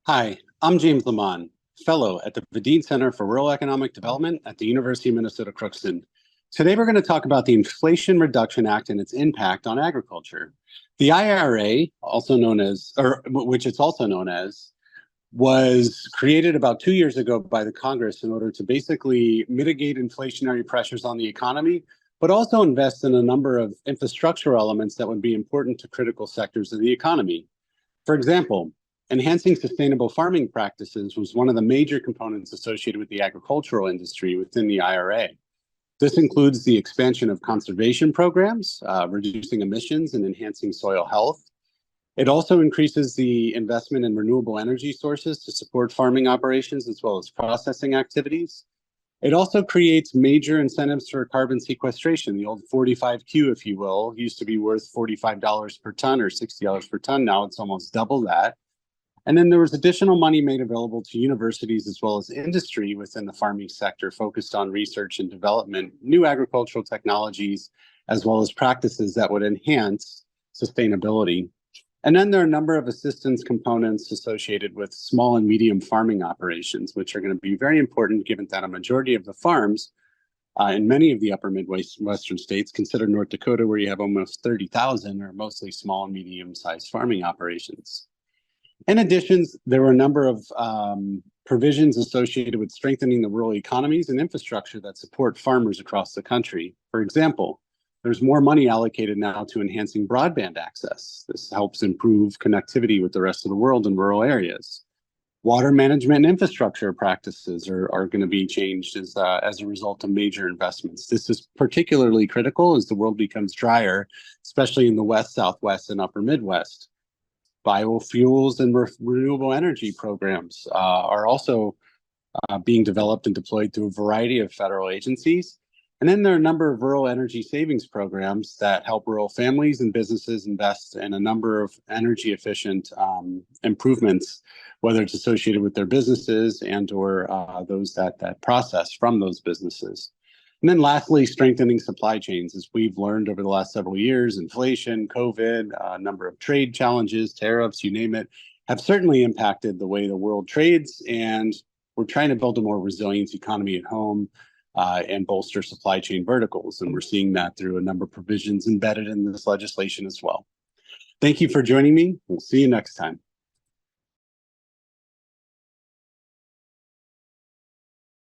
Hi, I'm James Lamont, fellow at the Vadine Center for Rural Economic Development at the University of Minnesota Crookston. Today, we're going to talk about the Inflation Reduction Act and its impact on agriculture. The IRA, also known as, or which it's also known as, was created about 2 years ago by the Congress in order to basically mitigate inflationary pressures on the economy, but also invest in a number of infrastructural elements that would be important to critical sectors of the economy. For example, enhancing sustainable farming practices was one of the major components associated with the agricultural industry within the IRA. This includes the expansion of conservation programs, reducing emissions and enhancing soil health. It also increases the investment in renewable energy sources to support farming operations as well as processing activities. It also creates major incentives for carbon sequestration. The old 45Q, if you will, used to be worth $45 per ton or $60 per ton. Now it's almost double that. And then there was additional money made available to universities as well as industry within the farming sector focused on research and development, new agricultural technologies, as well as practices that would enhance sustainability. And then there are a number of assistance components associated with small and medium farming operations, which are going to be very important given that a majority of the farms in many of the upper Midwestern states, consider North Dakota, where you have almost 30,000, are mostly small and medium-sized farming operations. In addition, there were a number of provisions associated with strengthening the rural economies and infrastructure that support farmers across the country. For example, there's more money allocated now to enhancing broadband access. This helps improve connectivity with the rest of the world in rural areas. Water management and infrastructure practices are going to be changed as a result of major investments. This is particularly critical as the world becomes drier, especially in the West, Southwest, and Upper Midwest. Biofuels and renewable energy programs are also being developed and deployed through a variety of federal agencies. And then there are a number of rural energy savings programs that help rural families and businesses invest in a number of energy efficient improvements, whether it's associated with their businesses and or those that process from those businesses. And then lastly, strengthening supply chains. As we've learned over the last several years, inflation, COVID, a number of trade challenges, tariffs, you name it, have certainly impacted the way the world trades. And we're trying to build a more resilient economy at home and bolster supply chain verticals. And we're seeing that through a number of provisions embedded in this legislation as well. Thank you for joining me. We'll see you next time.